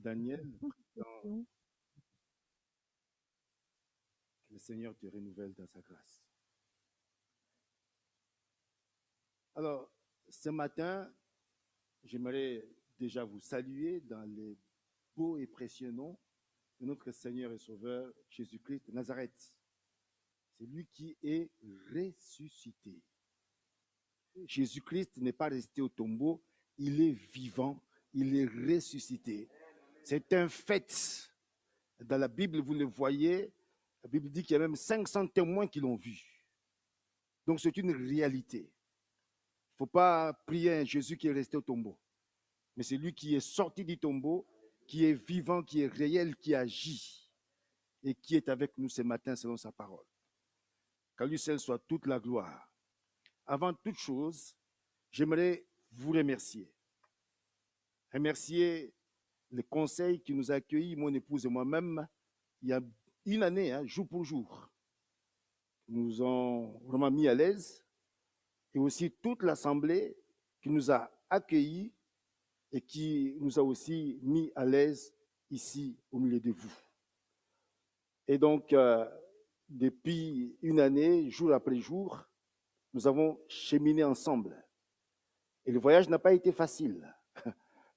Daniel, dans que le Seigneur te renouvelle dans sa grâce. Alors, ce matin, j'aimerais déjà vous saluer dans les beaux et précieux noms de notre Seigneur et Sauveur Jésus-Christ de Nazareth. C'est lui qui est ressuscité. Jésus-Christ n'est pas resté au tombeau, il est vivant, il est ressuscité. C'est un fait. Dans la Bible, vous le voyez, la Bible dit qu'il y a même 500 témoins qui l'ont vu. Donc c'est une réalité. Il ne faut pas prier un Jésus qui est resté au tombeau, mais c'est lui qui est sorti du tombeau, qui est vivant, qui est réel, qui agit et qui est avec nous ce matin selon sa parole. Qu'à lui seul soit toute la gloire. Avant toute chose, j'aimerais vous remercier. Remercier le conseil qui nous a accueillis, mon épouse et moi-même, il y a une année, jour pour jour. Nous ont vraiment mis à l'aise et aussi toute l'Assemblée qui nous a accueillis et qui nous a aussi mis à l'aise ici au milieu de vous. Et donc, depuis une année, jour après jour, nous avons cheminé ensemble. Et le voyage n'a pas été facile.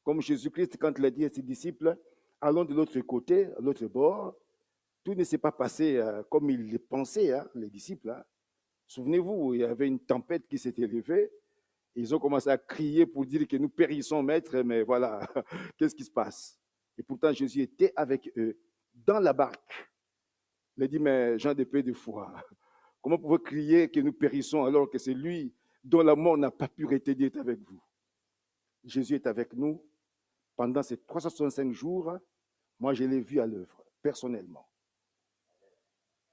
Comme Jésus-Christ, quand il a dit à ses disciples, allons de l'autre côté, à l'autre bord, tout ne s'est pas passé comme ils le pensaient, les disciples. Souvenez-vous, il y avait une tempête qui s'était levée. Ils ont commencé à crier pour dire que nous périssons, maître, mais voilà, qu'est-ce qui se passe? Et pourtant, Jésus était avec eux dans la barque. Il a dit, mais gens de peu de foi, comment pouvez-vous crier que nous périssons alors que c'est lui dont la mort n'a pas pu retenir avec vous? Jésus est avec nous pendant ces 365 jours. Moi, je l'ai vu à l'œuvre, personnellement.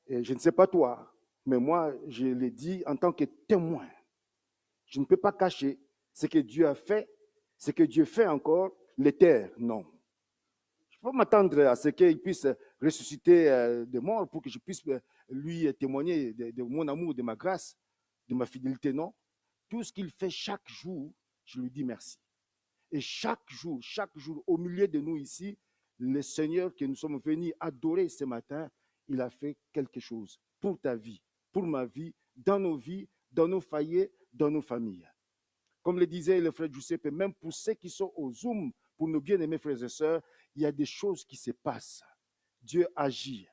Et je ne sais pas toi, mais moi, je l'ai dit en tant que témoin. Je ne peux pas cacher ce que Dieu a fait, ce que Dieu fait encore, les terres, non. Je ne peux pas m'attendre à ce qu'il puisse ressusciter des morts pour que je puisse lui témoigner de mon amour, de ma grâce, de ma fidélité, non. Tout ce qu'il fait chaque jour, je lui dis merci. Et chaque jour, au milieu de nous ici, le Seigneur que nous sommes venus adorer ce matin, il a fait quelque chose pour ta vie, pour ma vie, dans nos foyers, dans nos familles. Comme le disait le frère Giuseppe, même pour ceux qui sont au Zoom, pour nos bien-aimés frères et sœurs, il y a des choses qui se passent. Dieu agit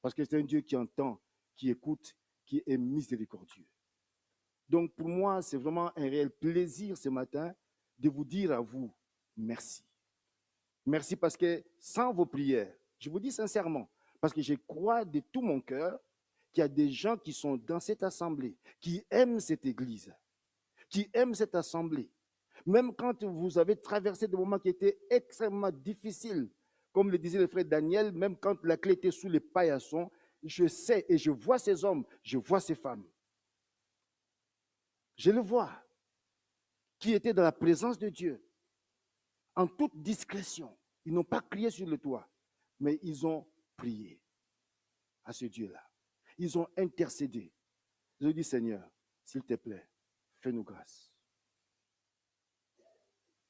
parce que c'est un Dieu qui entend, qui écoute, qui est miséricordieux. Donc pour moi, c'est vraiment un réel plaisir ce matin de vous dire à vous merci. Merci parce que sans vos prières, je vous dis sincèrement, parce que je crois de tout mon cœur qu'il y a des gens qui sont dans cette assemblée, qui aiment cette église, qui aiment cette assemblée. Même quand vous avez traversé des moments qui étaient extrêmement difficiles, comme le disait le frère Daniel, même quand la clé était sous les paillassons, je sais et je vois ces hommes, je vois ces femmes. Je le vois, qui étaient dans la présence de Dieu, en toute discrétion. Ils n'ont pas crié sur le toit, mais ils ont prié à ce Dieu-là. Ils ont intercédé. Ils ont dit, Seigneur, s'il te plaît, fais-nous grâce.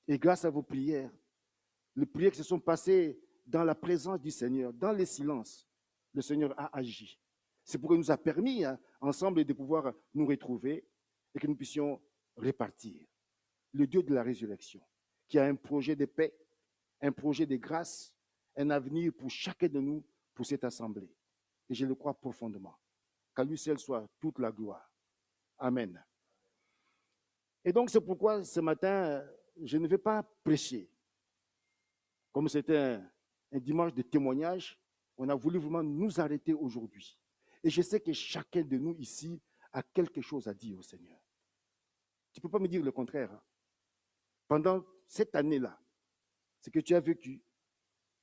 Et grâce à vos prières, les prières qui se sont passées dans la présence du Seigneur, dans les silences, le Seigneur a agi. C'est pourquoi il nous a permis ensemble de pouvoir nous retrouver et que nous puissions répartir. Le Dieu de la résurrection, qui a un projet de paix, un projet de grâce, un avenir pour chacun de nous, pour cette assemblée. Et je le crois profondément. Qu'à lui seul soit toute la gloire. Amen. Et donc, c'est pourquoi ce matin, je ne vais pas prêcher. Comme c'était un dimanche de témoignage, on a voulu vraiment nous arrêter aujourd'hui. Et je sais que chacun de nous ici a quelque chose à dire au Seigneur. Tu ne peux pas me dire le contraire. Pendant cette année-là, ce que tu as vécu,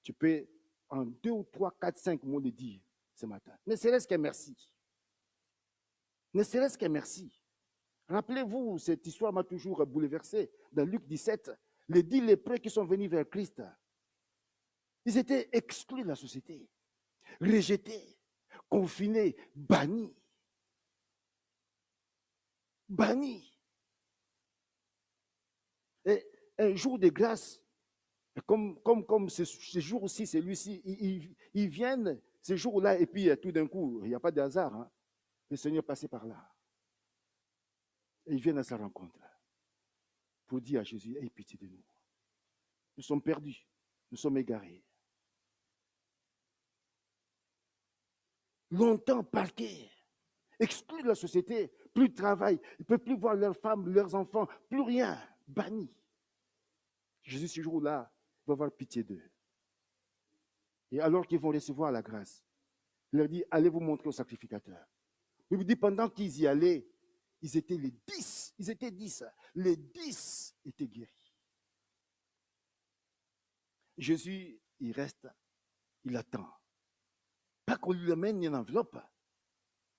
tu peux en 2 ou 3, 4, 5 mots le dire ce matin. Ne serait-ce qu'un merci. Ne serait-ce qu'un merci. Rappelez-vous, cette histoire m'a toujours bouleversé. Dans Luc 17, les 10 lépreux qui sont venus vers Christ, ils étaient exclus de la société, rejetés, confinés, bannis. Bannis. Et un jour de grâce, Comme ces jours aussi, celui-ci, ils viennent ces jours-là, et puis tout d'un coup, il n'y a pas de hasard. Hein, le Seigneur passait par là. Et ils viennent à sa rencontre pour dire à Jésus, aie pitié de nous. Nous sommes perdus, nous sommes égarés. Longtemps parqués, exclus de la société, plus de travail, ils ne peuvent plus voir leurs femmes, leurs enfants, plus rien, bannis. Jésus, ce jour-là, va avoir pitié d'eux. Et alors qu'ils vont recevoir la grâce, il leur dit, allez vous montrer au sacrificateur. Il vous dit, pendant qu'ils y allaient, ils étaient les 10. Ils étaient 10. Les 10 étaient guéris. Jésus, il reste, il attend. Pas qu'on lui amène une enveloppe,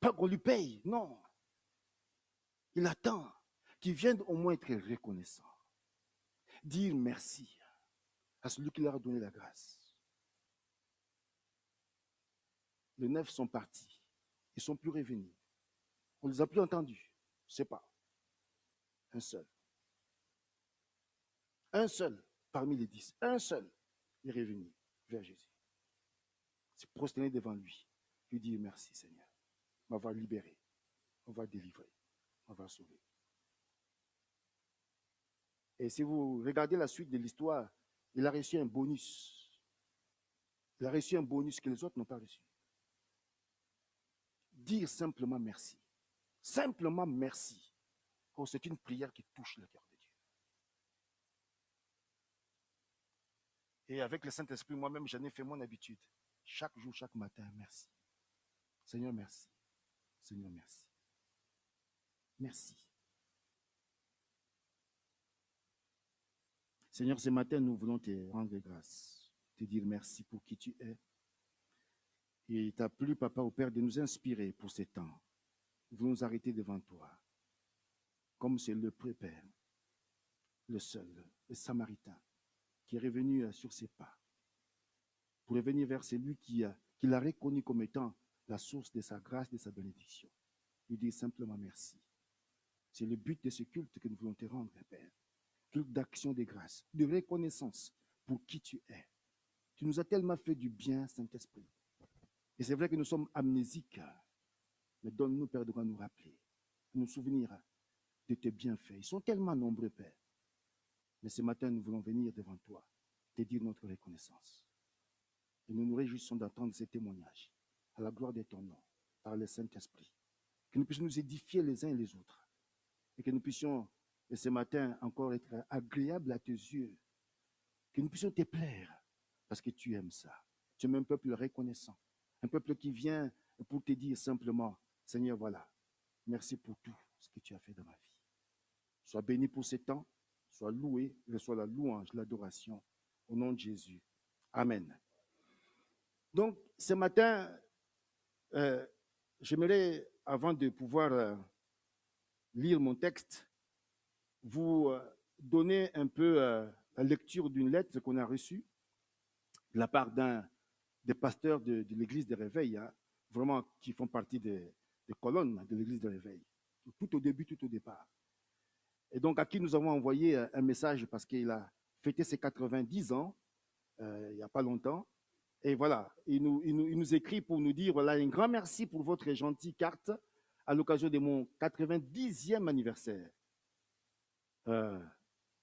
pas qu'on lui paye, non. Il attend qu'il vienne au moins être reconnaissant. Dire merci à celui qui leur a donné la grâce. Les 9 sont partis. Ils ne sont plus revenus. On ne les a plus entendus. Je ne sais pas. Un seul. Un seul parmi les 10. Un seul est revenu vers Jésus. Se prosterner devant lui. Lui dire merci Seigneur. M'avoir libéré. M'avoir délivré. M'avoir sauvé. Et si vous regardez la suite de l'histoire, il a reçu un bonus. Il a reçu un bonus que les autres n'ont pas reçu. Dire simplement merci. Simplement merci. Oh, c'est une prière qui touche le cœur de Dieu. Et avec le Saint-Esprit, moi-même, j'en ai fait mon habitude. Chaque jour, chaque matin, merci. Seigneur, merci. Seigneur, merci. Merci. Seigneur, ce matin, nous voulons te rendre grâce, te dire merci pour qui tu es. Et il t'a plu, Papa, au Père, de nous inspirer pour ces temps. Nous voulons nous arrêter devant toi, comme c'est le Père, le seul, le Samaritain, qui est revenu sur ses pas, pour revenir vers celui qui l'a reconnu comme étant la source de sa grâce, de sa bénédiction. Lui dire simplement merci. C'est le but de ce culte que nous voulons te rendre, Père. Culte d'action de grâce, de reconnaissance pour qui tu es. Tu nous as tellement fait du bien, Saint-Esprit. Et c'est vrai que nous sommes amnésiques, mais donne-nous, Père, de quoi nous rappeler, de nous souvenir de tes bienfaits. Ils sont tellement nombreux, Père. Mais ce matin, nous voulons venir devant toi, te dire notre reconnaissance. Et nous nous réjouissons d'entendre ces témoignages, à la gloire de ton nom, par le Saint-Esprit. Que nous puissions nous édifier les uns et les autres. Et que nous puissions, ce matin, encore être agréables à tes yeux. Que nous puissions te plaire, parce que tu aimes ça. Tu aimes un peuple reconnaissant. Un peuple qui vient pour te dire simplement, Seigneur, voilà, merci pour tout ce que tu as fait dans ma vie. Sois béni pour ce temps, sois loué, reçois la louange, l'adoration, au nom de Jésus. Amen. Donc, ce matin, j'aimerais, avant de pouvoir lire mon texte, vous donner un peu la lecture d'une lettre qu'on a reçue de la part des pasteurs de l'église de Réveil, hein, vraiment qui font partie des colonnes de l'église de Réveil, tout au début, tout au départ. Et donc, à qui nous avons envoyé un message parce qu'il a fêté ses 90 ans, il n'y a pas longtemps. Et voilà, il nous écrit pour nous dire, voilà, un grand merci pour votre gentille carte à l'occasion de mon 90e anniversaire.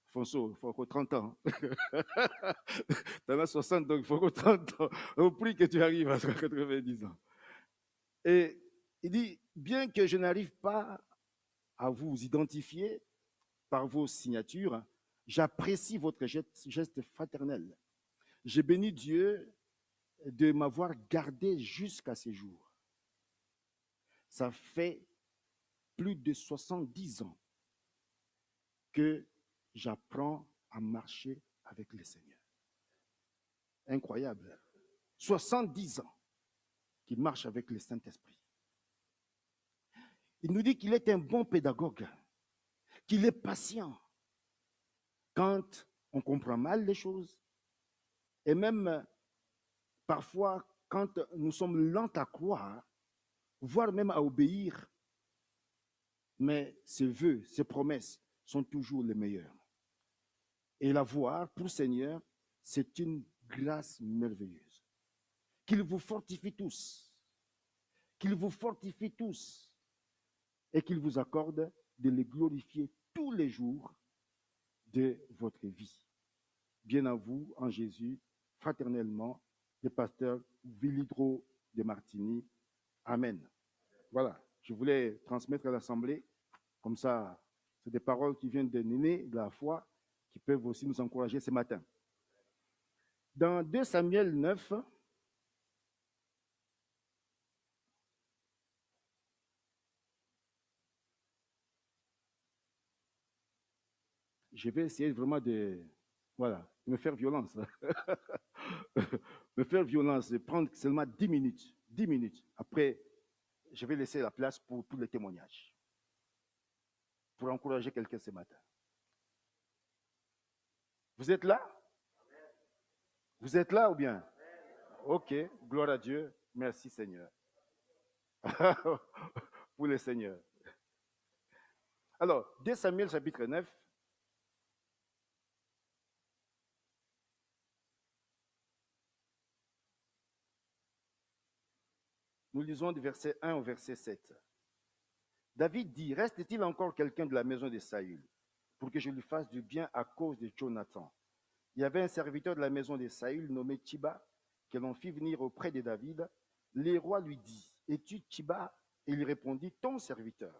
François, il faut encore 30 ans. Tu en as 60, donc il faut encore 30 ans. Au prix que tu arrives à 90 ans. Et il dit, bien que je n'arrive pas à vous identifier par vos signatures, j'apprécie votre geste fraternel. Je bénis Dieu de m'avoir gardé jusqu'à ces jours. Ça fait plus de 70 ans que j'apprends à marcher avec le Seigneur. Incroyable. 70 ans qu'il marche avec le Saint-Esprit. Il nous dit qu'il est un bon pédagogue, qu'il est patient quand on comprend mal les choses et même parfois quand nous sommes lents à croire, voire même à obéir, mais ses vœux, ses promesses sont toujours les meilleurs. Et la voir pour Seigneur, C'est une grâce merveilleuse. Qu'il vous fortifie tous. Qu'il vous fortifie tous. Et qu'il vous accorde de les glorifier tous les jours de votre vie. Bien à vous, en Jésus, fraternellement, le pasteur Villidro de Martini. Amen. Voilà, je voulais transmettre à l'Assemblée, comme ça, c'est des paroles qui viennent de l'aîné de la foi, qui peuvent aussi nous encourager ce matin. Dans 2 Samuel 9, je vais essayer vraiment de, voilà, de me faire violence. Me faire violence, de prendre seulement 10 minutes. 10 minutes. Après, je vais laisser la place pour tous les témoignages. Pour encourager quelqu'un ce matin. Vous êtes là? Vous êtes là ou bien? Ok, gloire à Dieu. Merci Seigneur. Pour le Seigneur. Alors, 2 Samuel chapitre 9. Nous lisons du verset 1 au verset 7. David dit, reste-t-il encore quelqu'un de la maison de Saül pour que je lui fasse du bien à cause de Jonathan? Il y avait un serviteur de la maison de Saül nommé Tiba, que l'on fit venir auprès de David. Le roi lui dit, es-tu Tiba? Et il répondit, ton serviteur.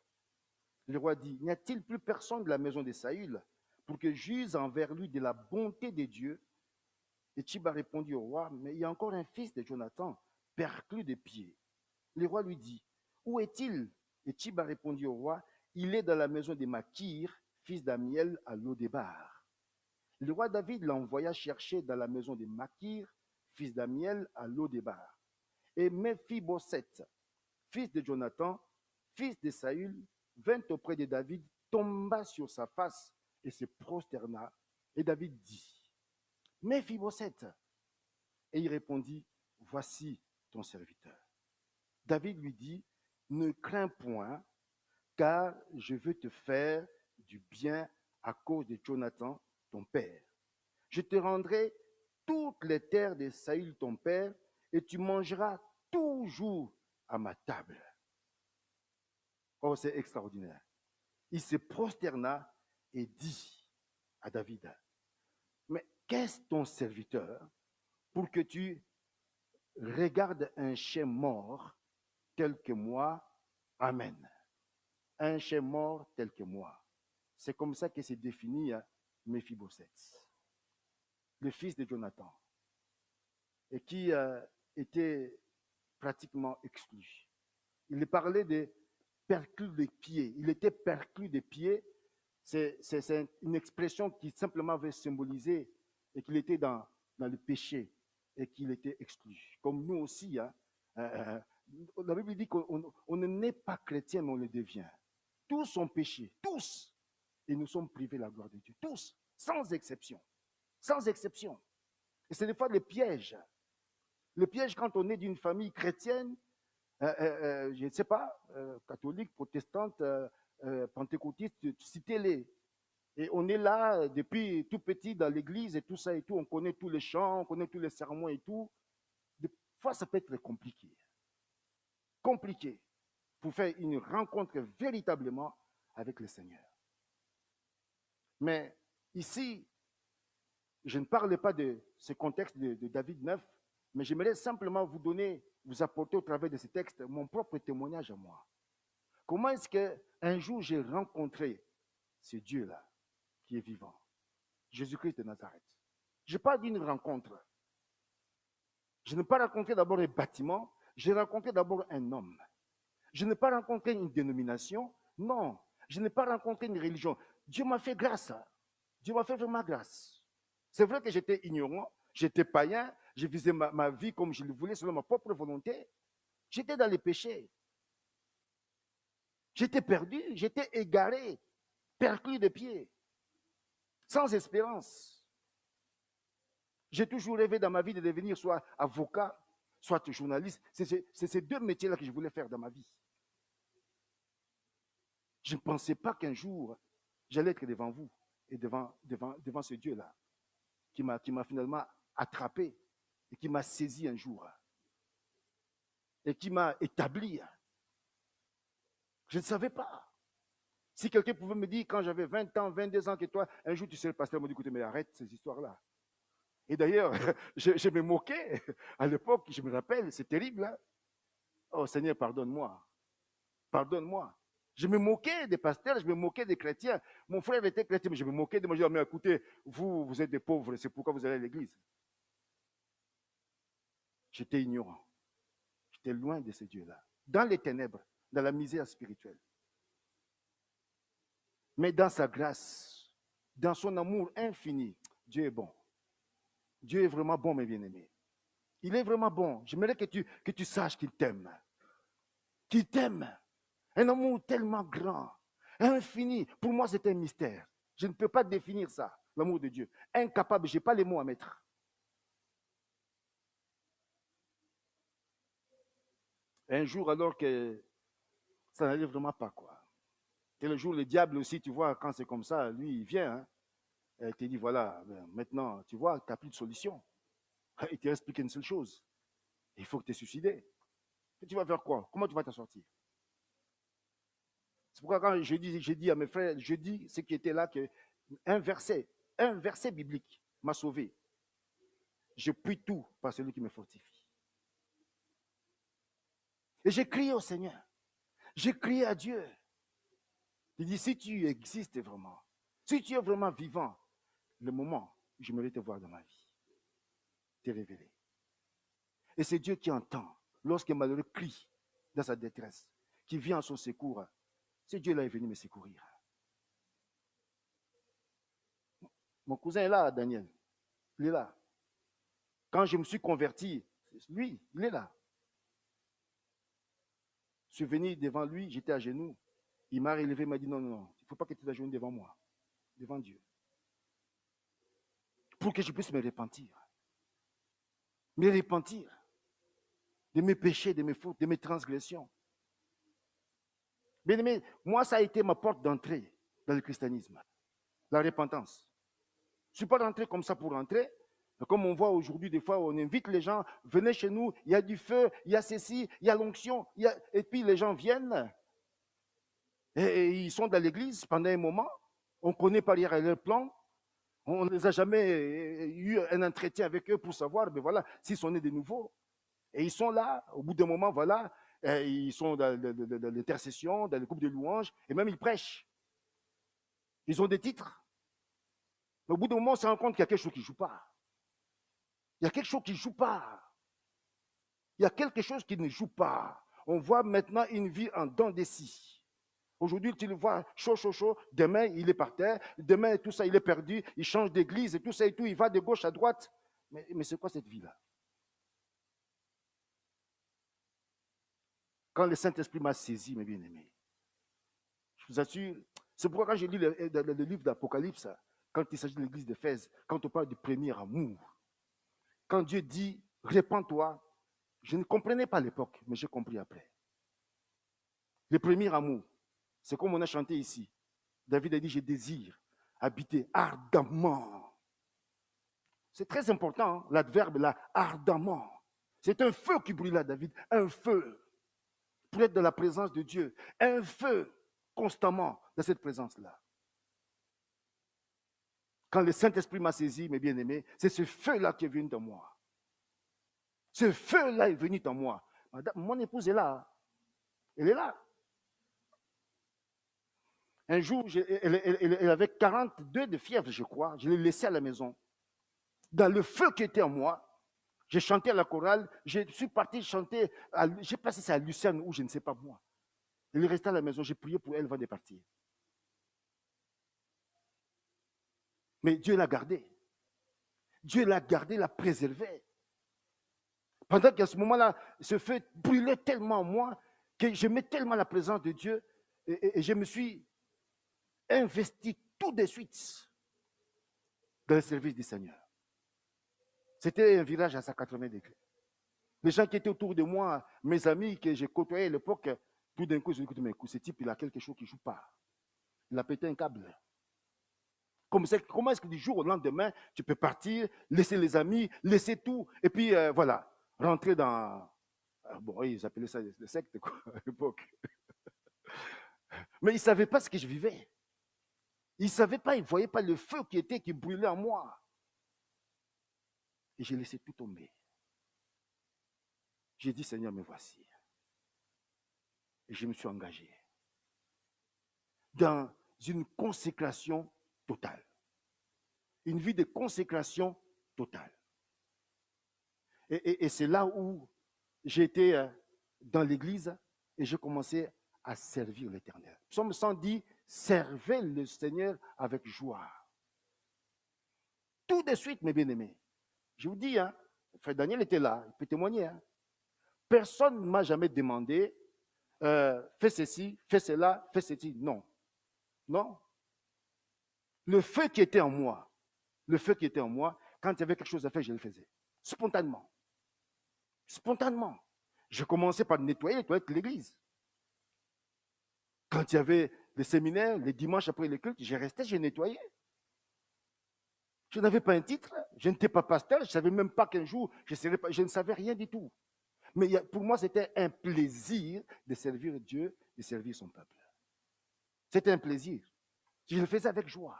Le roi dit, n'y a-t-il plus personne de la maison de Saül pour que j'use envers lui de la bonté de Dieu? Et Tiba répondit au roi, mais il y a encore un fils de Jonathan, perclus de pieds. Le roi lui dit, où est-il? Et Tiba répondit au roi, il est dans la maison de Makir, fils d'Amiel, à Lodébar. Le roi David l'envoya chercher dans la maison de Makir, fils d'Amiel, à Lodébar. Et Méphibosheth, fils de Jonathan, fils de Saül, vint auprès de David, tomba sur sa face et se prosterna. Et David dit, Méphibosheth. Et il répondit, voici ton serviteur. David lui dit, ne crains point, car je veux te faire du bien à cause de Jonathan, ton père. Je te rendrai toutes les terres de Saül, ton père, et tu mangeras toujours à ma table. Oh, c'est extraordinaire. Il se prosterna et dit à David, mais qu'est-ce ton serviteur pour que tu regardes un chien mort tel que moi? Amen. Un chien mort tel que moi. C'est comme ça que s'est défini Méphibosheth, le fils de Jonathan, et qui était pratiquement exclu. Il parlait de perclus des pieds. Il était perclus des pieds. C'est une expression qui simplement veut symboliser et qu'il était dans le péché et qu'il était exclu. Comme nous aussi, hein, la Bible dit qu'on ne naît pas chrétien, mais on le devient. Tous sont péchés, tous. Et nous sommes privés de la gloire de Dieu. Tous, sans exception. Sans exception. Et c'est des fois le piège. Le piège quand on est d'une famille chrétienne, je ne sais pas, catholique, protestante, pentecôtiste, citez-les. Et on est là depuis tout petit dans l'église et tout ça et tout. On connaît tous les chants, on connaît tous les sermons et tout. Des fois, ça peut être compliqué. Compliqué pour faire une rencontre véritablement avec le Seigneur. Mais ici, je ne parle pas de ce contexte de David 9, mais j'aimerais simplement vous donner, vous apporter au travers de ce texte mon propre témoignage à moi. Comment est-ce qu'un jour j'ai rencontré ce Dieu-là qui est vivant, Jésus-Christ de Nazareth? Je parle d'une rencontre. Je n'ai pas rencontré d'abord un bâtiment, j'ai rencontré d'abord un homme. Je n'ai pas rencontré une dénomination, non. Je n'ai pas rencontré une religion. Dieu m'a fait grâce. Dieu m'a fait vraiment grâce. C'est vrai que j'étais ignorant, j'étais païen, je faisais ma vie comme je le voulais selon ma propre volonté. J'étais dans les péchés. J'étais perdu, j'étais égaré, perclus de pieds, sans espérance. J'ai toujours rêvé dans ma vie de devenir soit avocat, soit journaliste. C'est ces deux métiers-là que je voulais faire dans ma vie. Je ne pensais pas qu'un jour, j'allais être devant vous et devant ce Dieu-là. qui m'a finalement attrapé et qui m'a saisi un jour et qui m'a établi. Je ne savais pas. Si quelqu'un pouvait me dire quand j'avais 20 ans, 22 ans que toi, un jour tu serais le pasteur, m'a dit écoutez, mais arrête ces histoires-là. Et d'ailleurs, je me moquais à l'époque, je me rappelle, c'est terrible. Hein? Oh Seigneur, pardonne-moi. Pardonne-moi. Je me moquais des pasteurs, je me moquais des chrétiens. Mon frère était chrétien, mais je me moquais de moi. Je disais, mais écoutez, vous êtes des pauvres, c'est pourquoi vous allez à l'église. J'étais ignorant. J'étais loin de ce Dieu-là. Dans les ténèbres, dans la misère spirituelle. Mais dans sa grâce, dans son amour infini, Dieu est bon. Dieu est vraiment bon, mes bien-aimés. Il est vraiment bon. J'aimerais que tu saches qu'il t'aime. Qu'il t'aime. Un amour tellement grand, infini. Pour moi, c'est un mystère. Je ne peux pas définir ça, l'amour de Dieu. Incapable, je n'ai pas les mots à mettre. Un jour, alors que ça n'allait vraiment pas, quoi. C'est le jour, le diable aussi, tu vois, quand c'est comme ça, lui, il vient. Hein, et il te dit, voilà, maintenant, tu vois, tu n'as plus de solution. Il te explique une seule chose. Il faut que tu te suicides. Et tu vas faire quoi? Comment tu vas t'en sortir? C'est pourquoi quand je dis à mes frères, je dis ceux qui étaient là, qu'un verset biblique m'a sauvé. Je puis tout par celui qui me fortifie. Et j'ai crié au Seigneur. J'ai crié à Dieu. Il dit, si tu existes vraiment, si tu es vraiment vivant, le moment où je vais te voir dans ma vie, t'es révélé. Et c'est Dieu qui entend lorsqu'un malheureux crie dans sa détresse, qui vient à son secours. C'est Dieu là est venu me secourir. Mon cousin est là, Daniel. Il est là. Quand je me suis converti, lui, il est là. Je suis venu devant lui, j'étais à genoux. Il m'a relevé, il m'a dit non, non, non, il ne faut pas que tu sois à genoux devant moi, devant Dieu. Pour que je puisse me repentir. Me repentir de mes péchés, de mes fautes, de mes transgressions. Bien aimé, moi, ça a été ma porte d'entrée dans le christianisme. La repentance. Je ne suis pas rentré comme ça pour rentrer. Comme on voit aujourd'hui, des fois, on invite les gens, venez chez nous, il y a du feu, il y a ceci, il y a l'onction, et puis les gens viennent, et ils sont dans l'église pendant un moment, on connaît par ailleurs leur plan, on ne les a jamais eu un entretien avec eux pour savoir, mais voilà, s'ils sont nés de nouveau. Et ils sont là, au bout d'un moment, voilà, ils sont dans l'intercession, dans le groupe de louanges, et même ils prêchent. Ils ont des titres. Mais au bout d'un moment, on se rend compte qu'il y a quelque chose qui ne joue pas. Il y a quelque chose qui ne joue pas. Il y a quelque chose qui ne joue pas. On voit maintenant une vie en dents de scie. Aujourd'hui, tu le vois chaud, chaud, chaud. Demain, il est par terre. Demain, tout ça, il est perdu. Il change d'église et tout ça et tout. Il va de gauche à droite. Mais c'est quoi cette vie-là? Quand le Saint-Esprit m'a saisi, mes bien-aimés, je vous assure, c'est pourquoi quand je lis le livre d'Apocalypse, quand il s'agit de l'église d'Éphèse, quand on parle du premier amour, quand Dieu dit, répands-toi, je ne comprenais pas à l'époque, mais j'ai compris après. Le premier amour, c'est comme on a chanté ici. David a dit, je désire habiter ardemment. C'est très important, hein, l'adverbe là, ardemment. C'est un feu qui brûle là, David, un feu pour être dans la présence de Dieu, un feu constamment dans cette présence-là. Quand le Saint-Esprit m'a saisi, mes bien-aimés, c'est ce feu-là qui est venu dans moi. Ce feu-là est venu en moi. Mon épouse est là. Elle est là. Un jour, elle avait 42 de fièvre, je crois. Je l'ai laissée à la maison. Dans le feu qui était en moi, j'ai chanté à la chorale. Je suis parti chanter. Je ne sais pas si c'est à Lucerne ou je ne sais pas moi. Elle est restée à la maison. J'ai prié pour elle avant de partir. Mais Dieu l'a gardée. Dieu l'a gardée, l'a préservée. Pendant qu'à ce moment-là, ce feu brûlait tellement en moi que j'aimais tellement la présence de Dieu et je me suis investi tout de suite dans le service du Seigneur. C'était un virage à 180 degrés. Les gens qui étaient autour de moi, mes amis que j'ai côtoyés à l'époque, tout d'un coup, je me dis, mais ce type, il a quelque chose qui ne joue pas. Il a pété un câble. Comment est-ce que du jour au lendemain, tu peux partir, laisser les amis, laisser tout, et puis voilà, rentrer dans... Bon, ils appelaient ça des sectes, quoi, à l'époque. Mais ils ne savaient pas ce que je vivais. Ils ne savaient pas, ils ne voyaient pas le feu qui brûlait en moi. Et j'ai laissé tout tomber. J'ai dit, Seigneur, me voici. Et je me suis engagé dans une consécration totale. Une vie de consécration totale. Et c'est là où j'ai été dans l'église et j'ai commencé à servir l'Éternel. Psaume 100 dit, servez le Seigneur avec joie. Tout de suite, mes bien-aimés. Je vous dis, frère Daniel était là, il peut témoigner. Personne ne m'a jamais demandé, fais ceci, fais cela, fais ceci. Non. Non. Le feu qui était en moi, quand il y avait quelque chose à faire, je le faisais. Spontanément. Spontanément. Je commençais par nettoyer les toilettes de l'église. Quand il y avait les séminaires, les dimanches après les cultes, je restais, je nettoyais. Je n'avais pas un titre, je n'étais pas pasteur, je ne savais même pas qu'un jour, je ne savais rien du tout. Mais pour moi, c'était un plaisir de servir Dieu, de servir son peuple. C'était un plaisir. Je le faisais avec joie.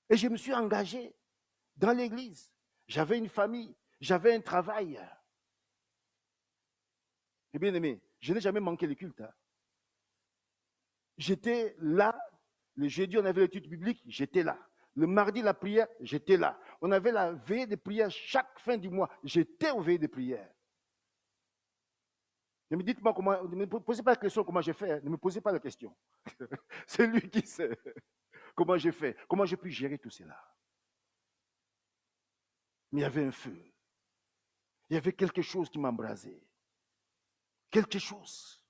Et je me suis engagé dans l'église. J'avais une famille, j'avais un travail. Et bien aimé, je n'ai jamais manqué le culte. J'étais là. Le jeudi, on avait l'étude biblique, j'étais là. Le mardi, la prière, j'étais là. On avait la veille de prière chaque fin du mois. J'étais au veille de prière. Ne me dites pas comment, ne me posez pas la question comment j'ai fait. Ne me posez pas la question. C'est lui qui sait comment j'ai fait, comment j'ai pu gérer tout cela. Mais il y avait un feu. Il y avait quelque chose qui m'embrasait. Quelque chose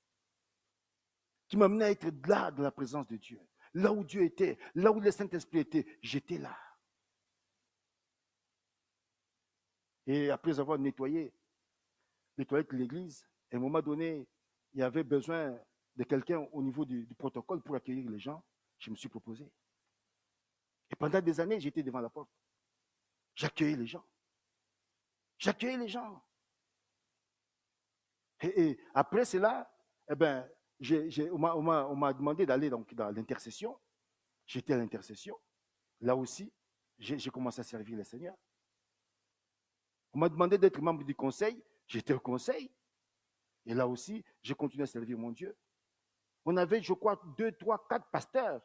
qui m'amenait à être là dans la présence de Dieu. Là où Dieu était, là où le Saint-Esprit était, j'étais là. Et après avoir nettoyé les toilettes de l'église, à un moment donné, il y avait besoin de quelqu'un au niveau du protocole pour accueillir les gens. Je me suis proposé. Et pendant des années, j'étais devant la porte. J'accueillais les gens. J'accueillais les gens. Et après cela, eh ben, on m'a demandé d'aller dans l'intercession. J'étais à l'intercession. Là aussi, j'ai commencé à servir le Seigneur. On m'a demandé d'être membre du conseil. J'étais au conseil. Et là aussi, j'ai continué à servir mon Dieu. On avait, je crois, 2, 3, 4 pasteurs.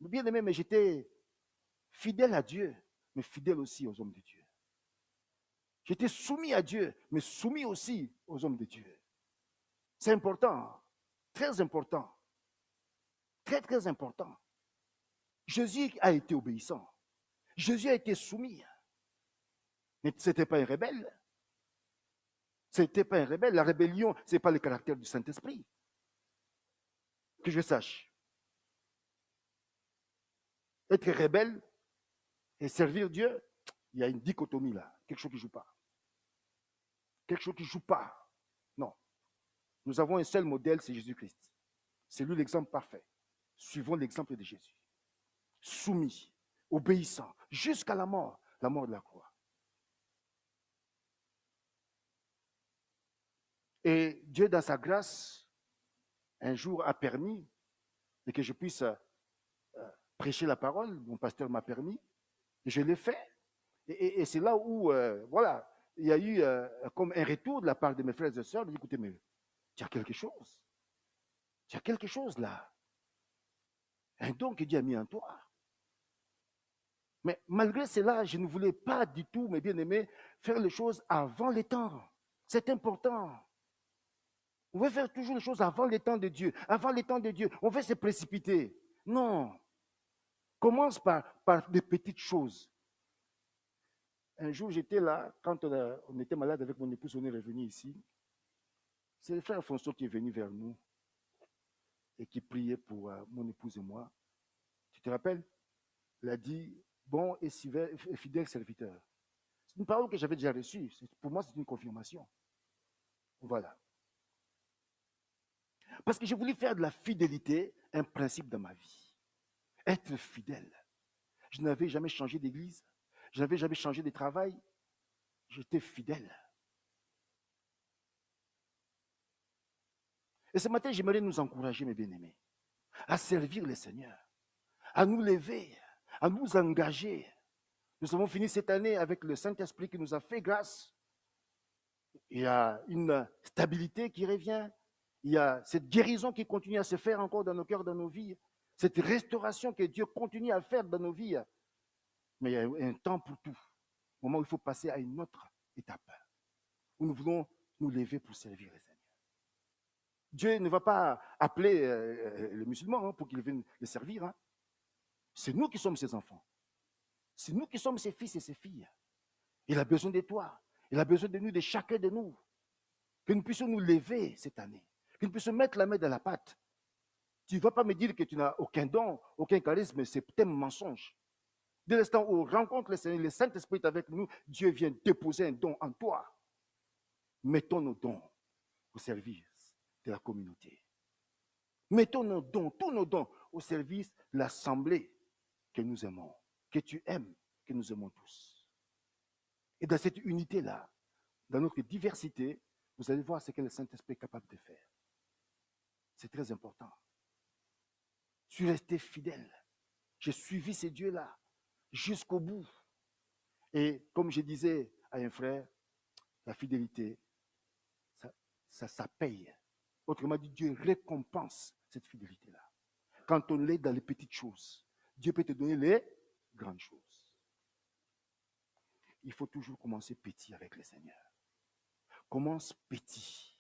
Bien aimé, mais j'étais fidèle à Dieu, mais fidèle aussi aux hommes de Dieu. J'étais soumis à Dieu, mais soumis aussi aux hommes de Dieu. C'est important, très important, très, très important. Jésus a été obéissant. Jésus a été soumis. Mais ce n'était pas un rebelle. Ce n'était pas un rebelle. La rébellion, ce n'est pas le caractère du Saint-Esprit. Que je sache. Être rebelle et servir Dieu, il y a une dichotomie là. Quelque chose qui ne joue pas. Quelque chose qui ne joue pas. Non. Nous avons un seul modèle, c'est Jésus-Christ. C'est lui l'exemple parfait. Suivons l'exemple de Jésus. Soumis, obéissant, jusqu'à la mort de la croix. Et Dieu, dans sa grâce, un jour a permis que je puisse prêcher la parole. Mon pasteur m'a permis. Et je l'ai fait. Et c'est là où, voilà, il y a eu comme un retour de la part de mes frères et sœurs. Écoutez, mais tu as quelque chose. Tu as quelque chose là. Un don que Dieu a mis en toi. Mais malgré cela, je ne voulais pas du tout, mes bien-aimés, faire les choses avant les temps. C'est important. On veut faire toujours les choses avant les temps de Dieu. Avant les temps de Dieu, on veut se précipiter. Non. Commence par des petites choses. Un jour, j'étais là, quand on était malade avec mon épouse, on est revenu ici. C'est le frère François qui est venu vers nous et qui priait pour mon épouse et moi. Tu te rappelles? Il a dit, bon et fidèle serviteur. C'est une parole que j'avais déjà reçue. Pour moi, c'est une confirmation. Voilà. Parce que je voulais faire de la fidélité un principe dans ma vie. Être fidèle. Je n'avais jamais changé d'église. Je n'avais jamais changé de travail. J'étais fidèle. Et ce matin, j'aimerais nous encourager, mes bien-aimés, à servir le Seigneur, à nous lever, à nous engager. Nous avons fini cette année avec le Saint-Esprit qui nous a fait grâce. Il y a une stabilité qui revient. Il y a cette guérison qui continue à se faire encore dans nos cœurs, dans nos vies. Cette restauration que Dieu continue à faire dans nos vies. Mais il y a un temps pour tout. Au moment où il faut passer à une autre étape, où nous voulons nous lever pour servir le Seigneur. Dieu ne va pas appeler les musulmans pour qu'ils viennent le servir. Hein. C'est nous qui sommes ses enfants. C'est nous qui sommes ses fils et ses filles. Il a besoin de toi. Il a besoin de nous, de chacun de nous. Que nous puissions nous lever cette année. Que nous puissions mettre la main dans la pâte. Tu ne vas pas me dire que tu n'as aucun don, aucun charisme, c'est peut-être un mensonge. Dès l'instant où on rencontre le Seigneur, le Saint-Esprit est avec nous, Dieu vient déposer un don en toi. Mettons nos dons au service de la communauté. Mettons nos dons, tous nos dons, au service de l'assemblée que nous aimons, que tu aimes, que nous aimons tous. Et dans cette unité-là, dans notre diversité, vous allez voir ce que le Saint-Esprit est capable de faire. C'est très important. Je suis resté fidèle. J'ai suivi ces dieux-là jusqu'au bout. Et comme je disais à un frère, la fidélité, ça paye. Autrement dit, Dieu récompense cette fidélité-là. Quand on l'est dans les petites choses, Dieu peut te donner les grandes choses. Il faut toujours commencer petit avec le Seigneur. Commence petit.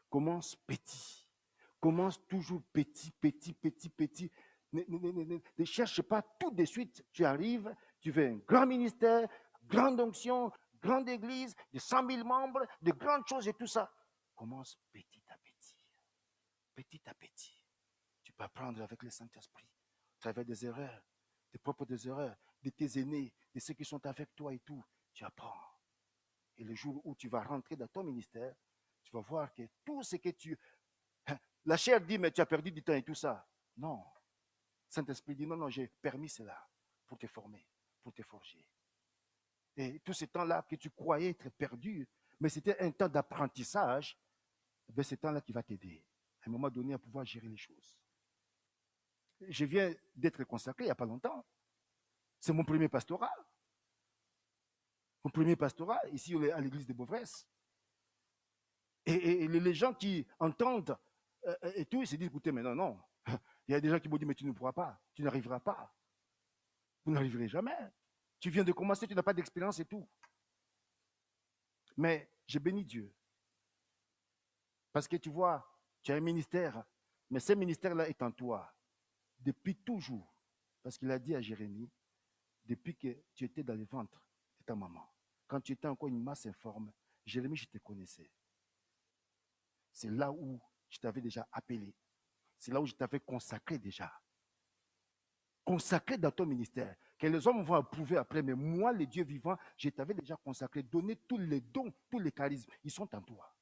Commence petit. Commence toujours petit, petit, petit, petit. Ne cherche pas tout de suite. Tu arrives, tu veux un grand ministère, grande onction, grande église, de 100 000 membres, de grandes choses et tout ça. Commence petit à petit. Petit à petit. Tu peux apprendre avec le Saint-Esprit. À travers des erreurs, tes propres erreurs, de tes aînés, de ceux qui sont avec toi et tout. Tu apprends. Et le jour où tu vas rentrer dans ton ministère, tu vas voir que tout ce que tu... La chair dit, mais tu as perdu du temps et tout ça. Non. Saint-Esprit dit, non, non, j'ai permis cela pour te former, pour te forger. Et tout ce temps-là que tu croyais être perdu, mais c'était un temps d'apprentissage, c'est ce temps-là qui va t'aider, à un moment donné, à pouvoir gérer les choses. Je viens d'être consacré il n'y a pas longtemps. C'est mon premier pastorat. Mon premier pastorat, ici à l'église de Beauvresse. Et les gens qui entendent et tout, ils se disent, écoutez, mais non, non. Il y a des gens qui m'ont dit, mais tu ne pourras pas, tu n'arriveras pas. Vous n'arriverez jamais. Tu viens de commencer, tu n'as pas d'expérience et tout. Mais j'ai béni Dieu. Parce que tu vois, tu as un ministère, mais ce ministère-là est en toi. Depuis toujours. Parce qu'il a dit à Jérémie, depuis que tu étais dans le ventre de ta maman, quand tu étais encore une masse informe, Jérémie, je te connaissais. C'est là où je t'avais déjà appelé. C'est là où je t'avais consacré déjà. Consacré dans ton ministère. Que les hommes vont approuver après, mais moi, le Dieu vivant, je t'avais déjà consacré, donné tous les dons, tous les charismes. Ils sont en toi.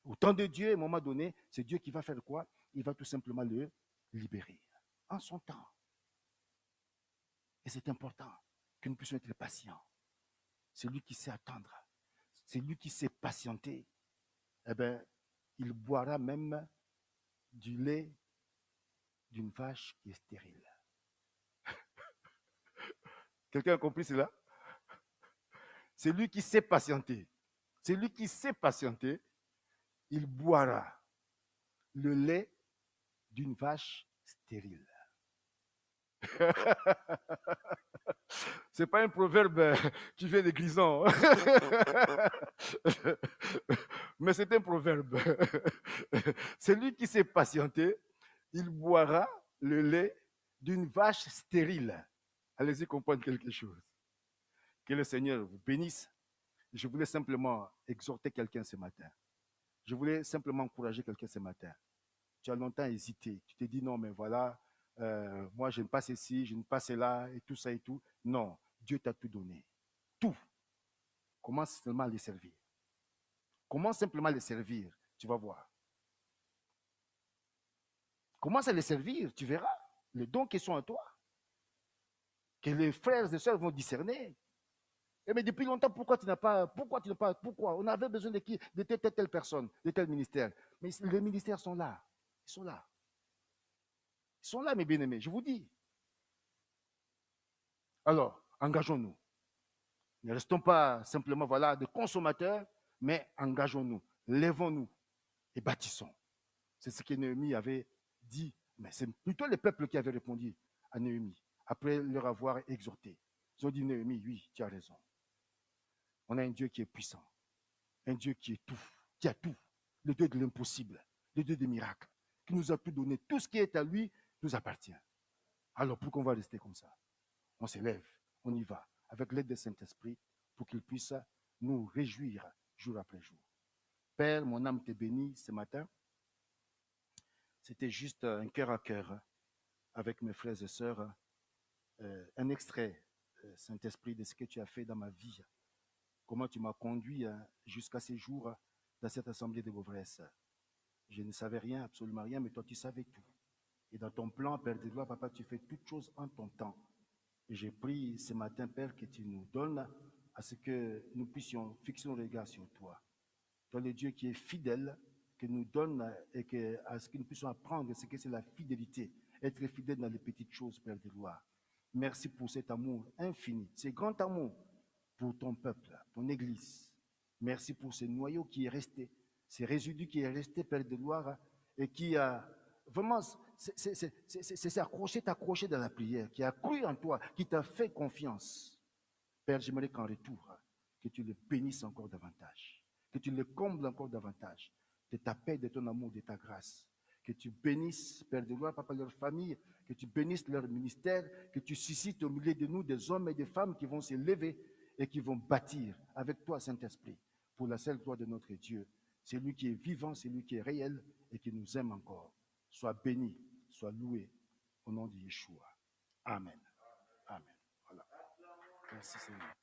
Au temps de Dieu, à un moment donné, c'est Dieu qui va faire quoi? Il va tout simplement le libérer. En son temps. Et c'est important que nous puissions être patients. C'est lui qui sait attendre. C'est lui qui sait patienter. Eh bien, il boira même du lait d'une vache qui est stérile. Quelqu'un a compris cela? C'est lui qui sait patienter. C'est lui qui sait patienter. Il boira le lait d'une vache stérile. C'est pas un proverbe qui vient des grisons. Mais c'est un proverbe. C'est lui qui sait patienter. Il boira le lait d'une vache stérile. Allez-y comprendre quelque chose. Que le Seigneur vous bénisse. Je voulais simplement exhorter quelqu'un ce matin. Je voulais simplement encourager quelqu'un ce matin. Tu as longtemps hésité. Tu t'es dit non, mais voilà, moi je ne passe ici, je ne passe là, et tout ça et tout. Non, Dieu t'a tout donné. Tout. Commence seulement à les servir. Commence simplement à les servir. Tu vas voir. Commence à les servir, tu verras. les dons qui sont en toi, que les frères et sœurs vont discerner. Mais depuis longtemps, pourquoi tu n'as pas, pourquoi on avait besoin de qui, de telle personne, de tel ministère. Mais les ministères sont là, ils sont là. Ils sont là, mes bien-aimés, je vous dis. Alors, engageons-nous. Ne restons pas simplement voilà, de consommateurs, mais engageons-nous, lèvons-nous et bâtissons. C'est ce que Néhémie avait dit, mais c'est plutôt le peuple qui avait répondu à Néhémie, après leur avoir exhorté. Ils ont dit, Néhémie, oui, tu as raison. On a un Dieu qui est puissant, un Dieu qui est tout, qui a tout, le Dieu de l'impossible, le Dieu des miracles, qui nous a tout donné. Tout ce qui est à lui nous appartient. Alors pourquoi on va rester comme ça? On s'élève, on y va, avec l'aide du Saint-Esprit, pour qu'il puisse nous réjouir jour après jour. Père, mon âme te bénit ce matin. C'était juste un cœur à cœur avec mes frères et sœurs, un extrait, Saint-Esprit, de ce que tu as fait dans ma vie. Comment tu m'as conduit jusqu'à ces jours dans cette assemblée de Beauvresse. Je ne savais rien, absolument rien, mais toi tu savais tout. Et dans ton plan, Père de gloire, Papa, tu fais toutes choses en ton temps. Et j'ai prié ce matin, Père, que tu nous donnes à ce que nous puissions fixer nos regards sur toi. Toi, le Dieu qui est fidèle, que nous donne et que, à ce que nous puissions apprendre ce que c'est la fidélité, être fidèle dans les petites choses, Père de gloire. Merci pour cet amour infini, ce grand amour pour ton peuple, ton Église. Merci pour ce noyau qui est resté, ces résidus qui est resté, Père de gloire, et qui a vraiment c'est accroché dans la prière, qui a cru en toi, qui t'a fait confiance. Père, j'aimerais qu'en retour, que tu le bénisses encore davantage, que tu le combles encore davantage de ta paix, de ton amour, de ta grâce. Que tu bénisses, Père de gloire, Papa, leur famille, que tu bénisses leur ministère, que tu suscites au milieu de nous des hommes et des femmes qui vont se lever et qui vont bâtir avec toi, Saint-Esprit, pour la seule gloire de notre Dieu. C'est lui qui est vivant, c'est lui qui est réel et qui nous aime encore. Sois béni, sois loué au nom de Yeshua. Amen. Amen. Voilà. Merci Seigneur.